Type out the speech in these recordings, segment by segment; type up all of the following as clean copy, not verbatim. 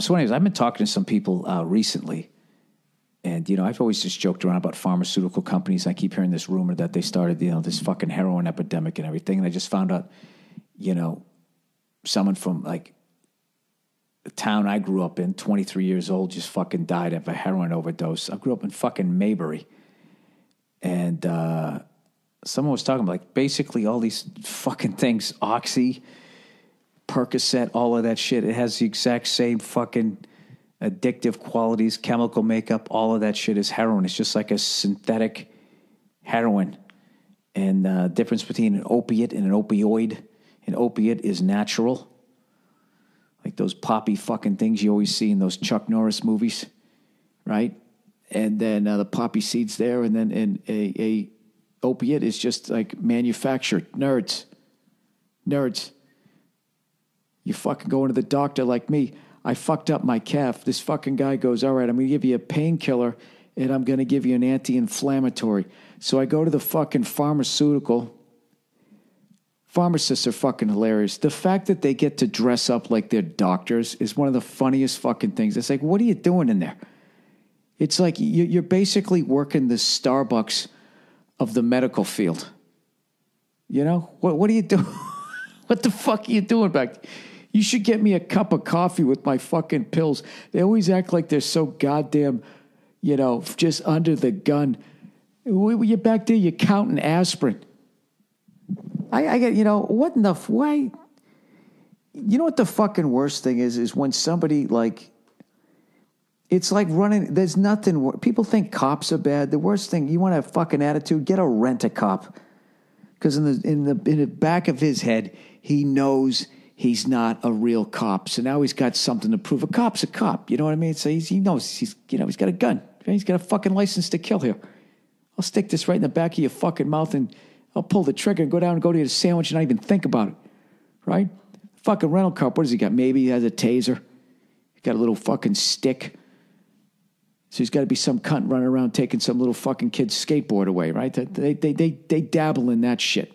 So anyways, I've been talking to some people recently. And, I've always just joked around about pharmaceutical companies. I keep hearing this rumor that they started, this fucking heroin epidemic and everything. And I just found out, someone from, like, the town I grew up in, 23 years old, just fucking died of a heroin overdose. I grew up in fucking Maybury. And someone was talking about, like, basically all these fucking things, Oxy, Percocet, all of that shit. It has the exact same fucking addictive qualities, chemical makeup, all of that shit is heroin. It's just like a synthetic heroin. And the difference between an opiate and an opioid, an opiate is natural. Like those poppy fucking things you always see in those Chuck Norris movies, right? And then the poppy seeds there, and then a opiate is just like manufactured. Nerds. You fucking going to the doctor like me. I fucked up my calf. This fucking guy goes, all right, I'm going to give you a painkiller and I'm going to give you an anti-inflammatory. So I go to the fucking pharmaceutical. Pharmacists are fucking hilarious. The fact that they get to dress up like they're doctors is one of the funniest fucking things. It's like, what are you doing in there? It's like you're basically working the Starbucks of the medical field. What are you doing? What the fuck are you doing back there? You should get me a cup of coffee with my fucking pills. They always act like they're so goddamn, just under the gun. You're back there, you're counting aspirin. I get, what in the, why? You know what the fucking worst thing is when somebody like, it's like running, there's nothing, people think cops are bad. The worst thing, you want to have fucking attitude, get a rent-a-cop. Because in the back of his head, he knows he's not a real cop. So now he's got something to prove. A cop's a cop. You know what I mean? So he knows he's got a gun. He's got a fucking license to kill here. I'll stick this right in the back of your fucking mouth and I'll pull the trigger and go down and go to your sandwich and not even think about it. Right? Fucking rental cop, what does he got? Maybe he has a taser. He got a little fucking stick. So he's got to be some cunt running around taking some little fucking kid's skateboard away, right? They dabble in that shit.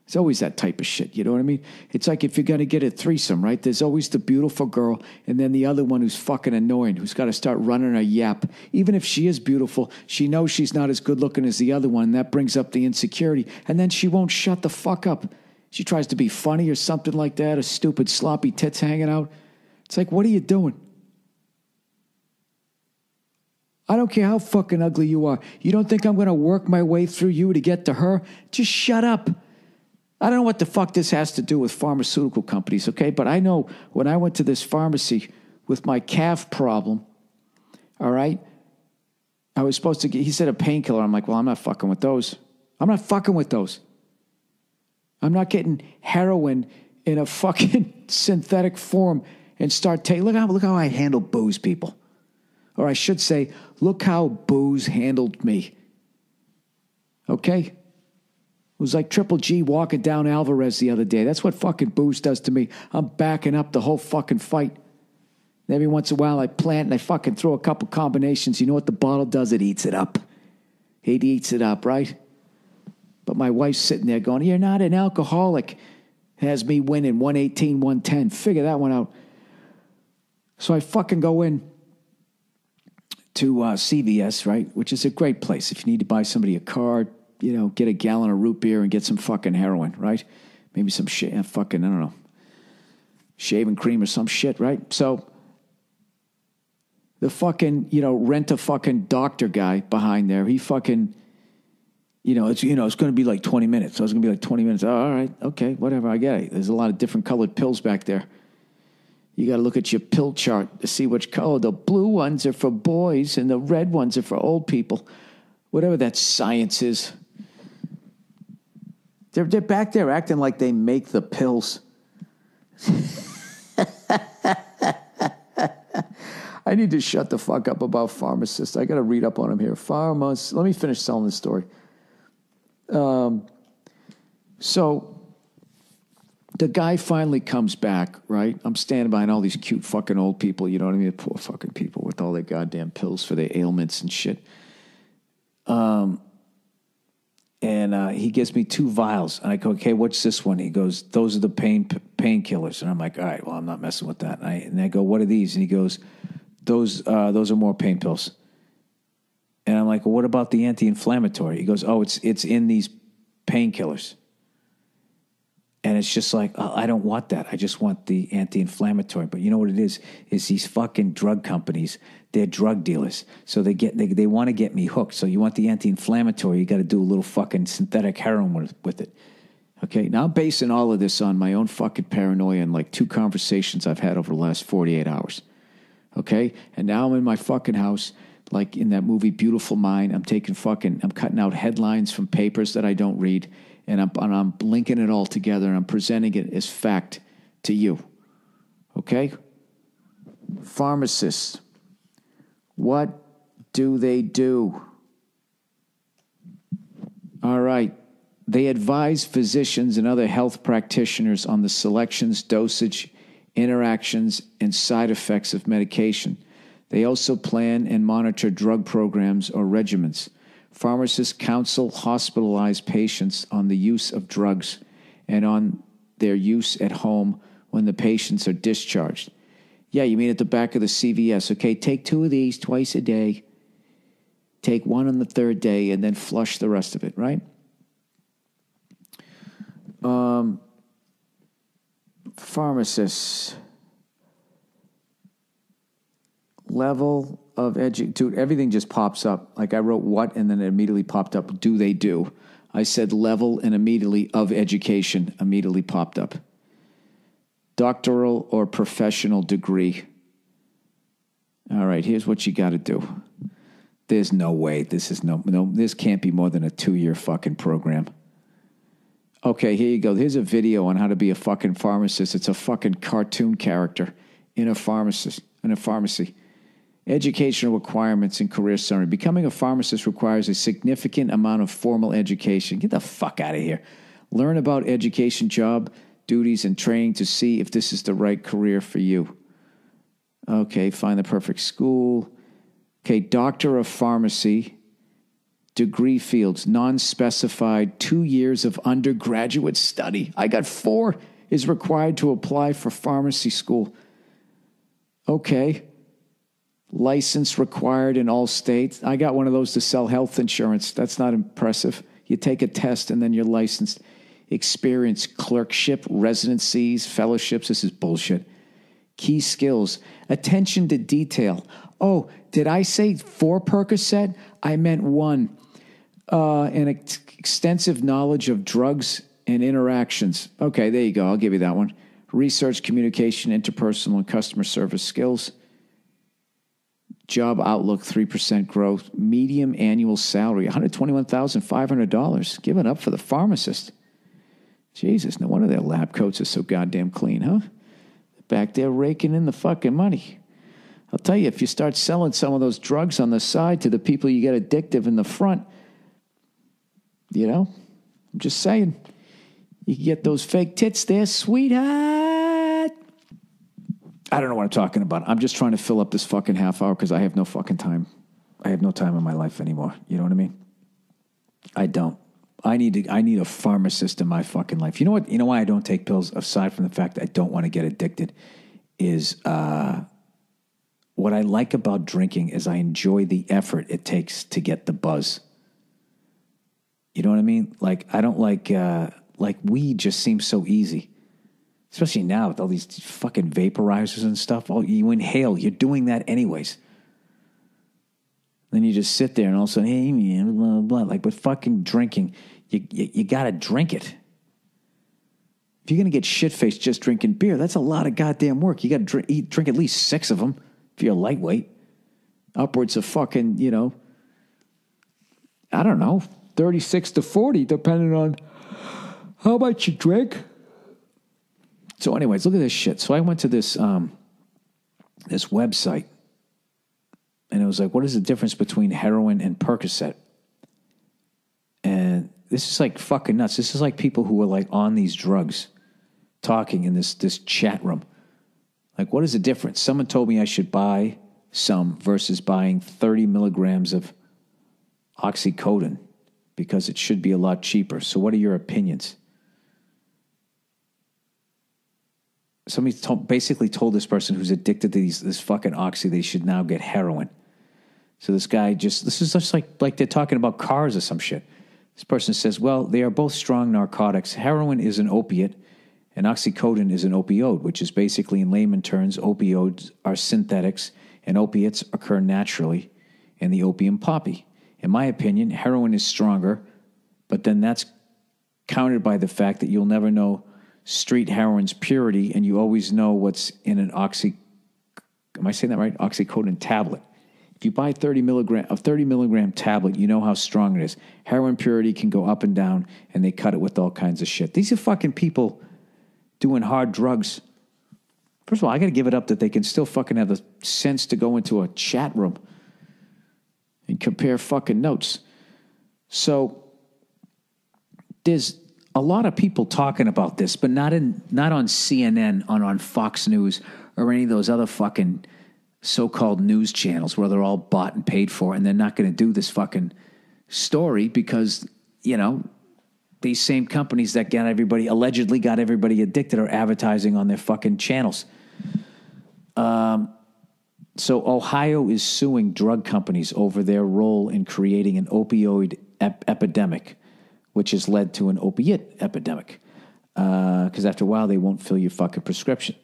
It's always that type of shit, you know what I mean? It's like if you're going to get a threesome, right? There's always the beautiful girl and then the other one who's fucking annoying, who's got to start running a yap. Even if she is beautiful, she knows she's not as good looking as the other one, and that brings up the insecurity. And then she won't shut the fuck up. She tries to be funny or something like that, a stupid sloppy tits hanging out. It's like, what are you doing? I don't care how fucking ugly you are. You don't think I'm going to work my way through you to get to her? Just shut up. I don't know what the fuck this has to do with pharmaceutical companies, okay? But I know when I went to this pharmacy with my calf problem, all right, I was supposed to get, he said a painkiller. I'm like, well, I'm not fucking with those. I'm not fucking with those. I'm not getting heroin in a fucking synthetic form and start taking, look how I handle booze, people. Or I should say, look how booze handled me. Okay? It was like Triple G walking down Alvarez the other day. That's what fucking booze does to me. I'm backing up the whole fucking fight. And every once in a while I plant and I fucking throw a couple combinations. You know what the bottle does? It eats it up. It eats it up, right? But my wife's sitting there going, you're not an alcoholic. Has me winning 118, 110. Figure that one out. So I fucking go in to CVS, right? Which is a great place. If you need to buy somebody a car, get a gallon of root beer and get some fucking heroin, right? Maybe some fucking, I don't know, shaving cream or some shit, right? So the fucking, rent a fucking doctor guy behind there, he fucking, it's going to be like 20 minutes. So it's going to be like 20 minutes. Oh, all right. Okay. Whatever. I get it. There's a lot of different colored pills back there. You got to look at your pill chart to see which color. The blue ones are for boys and the red ones are for old people. Whatever that science is. They're back there acting like they make the pills. I need to shut the fuck up about Pharmacist. I got to read up on him here. Let me finish telling this story. So the guy finally comes back, right? I'm standing behind all these cute fucking old people, you know what I mean? The poor fucking people with all their goddamn pills for their ailments and shit. And he gives me 2 vials. And I go, okay, what's this one? He goes, those are the painkillers. And I'm like, all right, well, I'm not messing with that. And I go, what are these? And he goes, those are more pain pills. And I'm like, well, what about the anti-inflammatory? He goes, oh, it's in these painkillers. And it's just like, oh, I don't want that. I just want the anti-inflammatory. But you know what it is these fucking drug companies, they're drug dealers. So they want to get me hooked. So you want the anti-inflammatory, you got to do a little fucking synthetic heroin with it. Okay, now I'm basing all of this on my own fucking paranoia and like 2 conversations I've had over the last 48 hours. Okay, and now I'm in my fucking house, like in that movie Beautiful Mind. I'm cutting out headlines from papers that I don't read. And I'm linking it all together, and I'm presenting it as fact to you. Okay? Pharmacists. What do they do? All right. They advise physicians and other health practitioners on the selections, dosage, interactions, and side effects of medication. They also plan and monitor drug programs or regimens. Pharmacists counsel hospitalized patients on the use of drugs and on their use at home when the patients are discharged. Yeah, you mean at the back of the CVS. Okay, take 2 of these twice a day. Take 1 on the 3rd day and then flush the rest of it, right? Pharmacists. Level of dude, everything just pops up. Like I wrote what, and then it immediately popped up. Do they do? I said level, and immediately of education immediately popped up. Doctoral or professional degree. All right, here's what you got to do. There's no way. This can't be more than a 2-year fucking program. Okay, here you go. Here's a video on how to be a fucking pharmacist. It's a fucking cartoon character in a pharmacy. Educational requirements and career summary. Becoming a pharmacist requires a significant amount of formal education. Get the fuck out of here. Learn about education, job, duties, and training to see if this is the right career for you. Okay, find the perfect school. Okay, Doctor of Pharmacy. Degree fields, non-specified, 2 years of undergraduate study. I got 4 is required to apply for pharmacy school. Okay. License required in all states. I got one of those to sell health insurance. That's not impressive. You take a test and then you're licensed. Experience, clerkship, residencies, fellowships. This is bullshit. Key skills, attention to detail. Oh, did I say 4 Percocet? I meant 1. An extensive knowledge of drugs and interactions. Okay, there you go. I'll give you that one. Research, communication, interpersonal, and customer service skills. Job outlook, 3% growth. Medium annual salary, $121,500. Give it up for the pharmacist. Jesus, no wonder their lab coats are so goddamn clean, huh? Back there raking in the fucking money. I'll tell you, if you start selling some of those drugs on the side to the people you get addictive in the front, you know, I'm just saying, you can get those fake tits there, sweetheart. I don't know what I'm talking about. I'm just trying to fill up this fucking half hour because I have no fucking time. I have no time in my life anymore. You know what I mean? I don't. I need a pharmacist in my fucking life. You know what? You know why I don't take pills, aside from the fact that I don't want to get addicted, is what I like about drinking is I enjoy the effort it takes to get the buzz. You know what I mean? Like, I don't like weed just seems so easy. Especially now with all these fucking vaporizers and stuff. Oh, you inhale. You're doing that anyways. Then you just sit there and all of a sudden, hey, man, blah, blah, blah. Like with fucking drinking, you got to drink it. If you're going to get shit-faced just drinking beer, that's a lot of goddamn work. You got to drink at least 6 of them if you're lightweight. Upwards of fucking, you know, I don't know, 36 to 40, depending on how much you drink. So anyways, look at this shit. So I went to this this website, and it was like, what is the difference between heroin and Percocet? And this is like fucking nuts. This is like people who are like on these drugs talking in this chat room. Like, what is the difference? Someone told me I should buy some versus buying 30 milligrams of oxycodone. because it should be a lot cheaper. So what are your opinions? Somebody basically told this person who's addicted to this fucking oxy they should now get heroin. So this guy this is just like they're talking about cars or some shit. This person says, well, they are both strong narcotics. Heroin is an opiate and oxycodone is an opioid, which is basically in layman terms, opioids are synthetics and opiates occur naturally in the opium poppy. In my opinion, heroin is stronger, but then that's countered by the fact that you'll never know street heroin's purity, and you always know what's in an am I saying that right? Oxycodone tablet. If you buy a 30 milligram tablet, you know how strong it is. Heroin purity can go up and down, and they cut it with all kinds of shit. These are fucking people doing hard drugs. First of all, I got to give it up that they can still fucking have the sense to go into a chat room and compare fucking notes. So there's a lot of people talking about this, but not on CNN, on Fox News, or any of those other fucking so-called news channels where they're all bought and paid for, and they're not going to do this fucking story because, these same companies that allegedly got everybody addicted are advertising on their fucking channels. So Ohio is suing drug companies over their role in creating an opioid epidemic, which has led to an opiate epidemic. Because after a while, they won't fill your fucking prescription.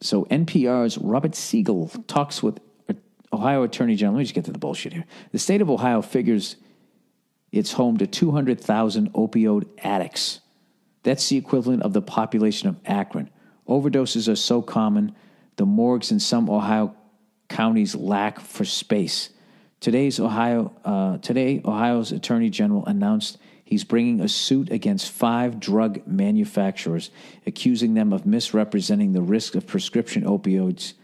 So NPR's Robert Siegel talks with Ohio Attorney General. Let me just get to the bullshit here. The state of Ohio figures it's home to 200,000 opioid addicts. That's the equivalent of the population of Akron. Overdoses are so common, the morgues in some Ohio counties lack for space. Today, Ohio's Attorney General announced he's bringing a suit against 5 drug manufacturers, accusing them of misrepresenting the risk of prescription opioids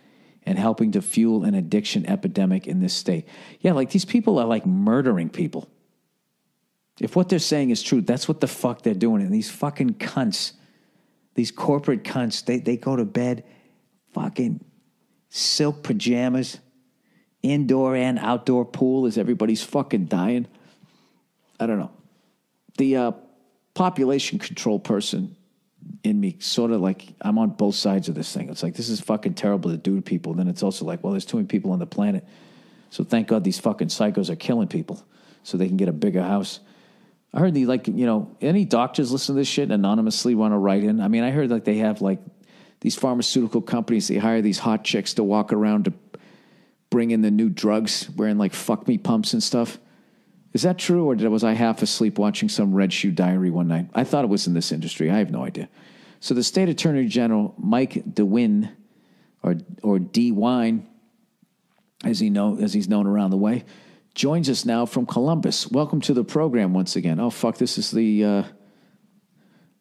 and helping to fuel an addiction epidemic in this state. Yeah, like these people are like murdering people. If what they're saying is true, that's what the fuck they're doing. And these fucking cunts, these corporate cunts, they go to bed fucking silk pajamas, indoor and outdoor pool as everybody's fucking dying. I don't know. The population control person in me sort of like, I'm on both sides of this thing. It's like, this is fucking terrible to do to people. Then it's also like, well, there's too many people on the planet. So thank God these fucking psychos are killing people so they can get a bigger house. I heard any doctors listen to this shit anonymously want to write in. I mean, I heard like they have like these pharmaceutical companies, they hire these hot chicks to walk around to bring in the new drugs wearing like fuck me pumps and stuff. Is that true, or was I half asleep watching some Red Shoe Diary one night? I thought it was in this industry. I have no idea. So the state attorney general, Mike DeWine, or D. Wine, as he's known around the way, joins us now from Columbus. Welcome to the program once again. Oh, fuck, this is the...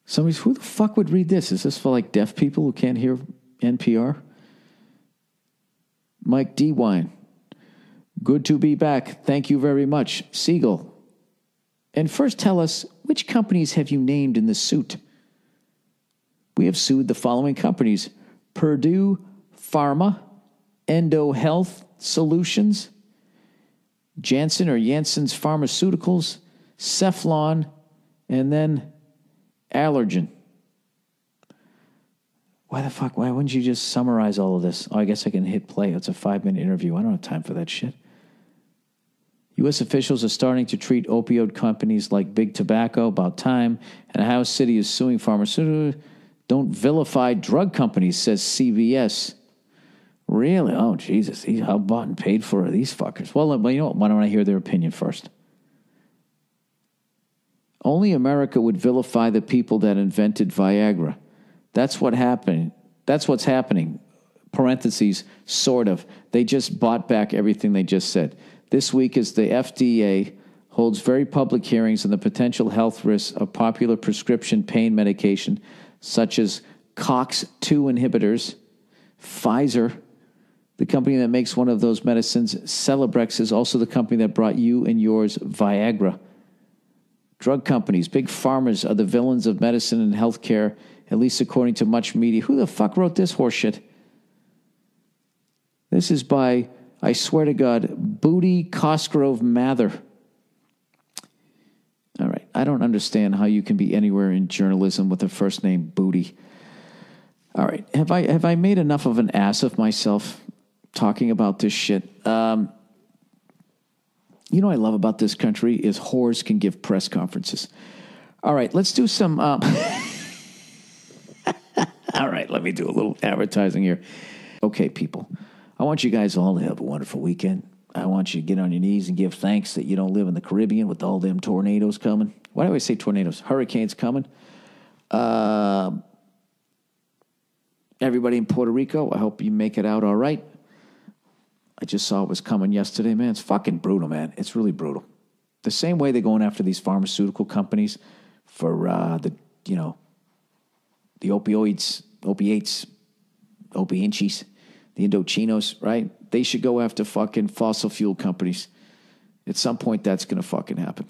who the fuck would read this? Is this for like deaf people who can't hear NPR? Mike D. Wine. Good to be back. Thank you very much. Siegel. And first tell us, which companies have you named in the suit? We have sued the following companies: Purdue Pharma, Endo Health Solutions, Janssen or Janssen's Pharmaceuticals, Cephalon, and then Allergen. Why wouldn't you just summarize all of this? Oh, I guess I can hit play. It's a 5-minute interview. I don't have time for that shit. U.S. officials are starting to treat opioid companies like big tobacco. About time. And Ohio City is suing Pharmaceutical. Don't vilify drug companies, says CBS. Really? Oh, Jesus. How bought and paid for are these fuckers? Well, you know what? Why don't I hear their opinion first? Only America would vilify the people that invented Viagra. That's what happened. That's what's happening. Parentheses, sort of. They just bought back everything they just said. This week, as the FDA holds very public hearings on the potential health risks of popular prescription pain medication, such as COX-2 inhibitors, Pfizer, the company that makes one of those medicines, Celebrex, is also the company that brought you and yours Viagra. Drug companies, big pharmas, are the villains of medicine and healthcare, at least according to much media. Who the fuck wrote this horseshit? This is by, I swear to God, Booty Cosgrove Mather. All right. I don't understand how you can be anywhere in journalism with a first name Booty. All right. Have I made enough of an ass of myself talking about this shit? You know what I love about this country is whores can give press conferences. All right, let's do some... all right, let me do a little advertising here. Okay, people, I want you guys all to have a wonderful weekend. I want you to get on your knees and give thanks that you don't live in the Caribbean with all them tornadoes coming. Why do I say tornadoes? Hurricanes coming. Everybody in Puerto Rico, I hope you make it out all right. I just saw it was coming yesterday, man. It's fucking brutal, man. It's really brutal. The same way they're going after these pharmaceutical companies for the opioids, opiates, the Indochinos, right? They should go after fucking fossil fuel companies. At some point, that's going to fucking happen,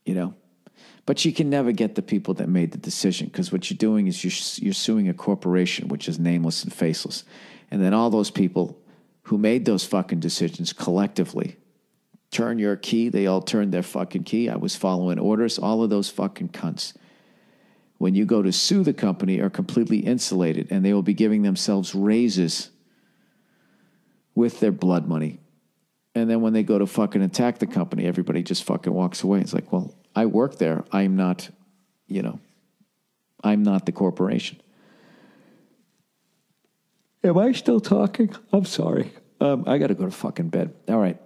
you know? But you can never get the people that made the decision, because what you're doing is you're suing a corporation, which is nameless and faceless. And then all those people who made those fucking decisions collectively turn your key. They all turned their fucking key. I was following orders. All of those fucking cunts, when you go to sue the company, are completely insulated, and they will be giving themselves raises with their blood money. And then when they go to fucking attack the company, everybody just fucking walks away. It's like, well, I work there. I'm not, I'm not the corporation. Am I still talking? I'm sorry. I got to go to fucking bed. All right.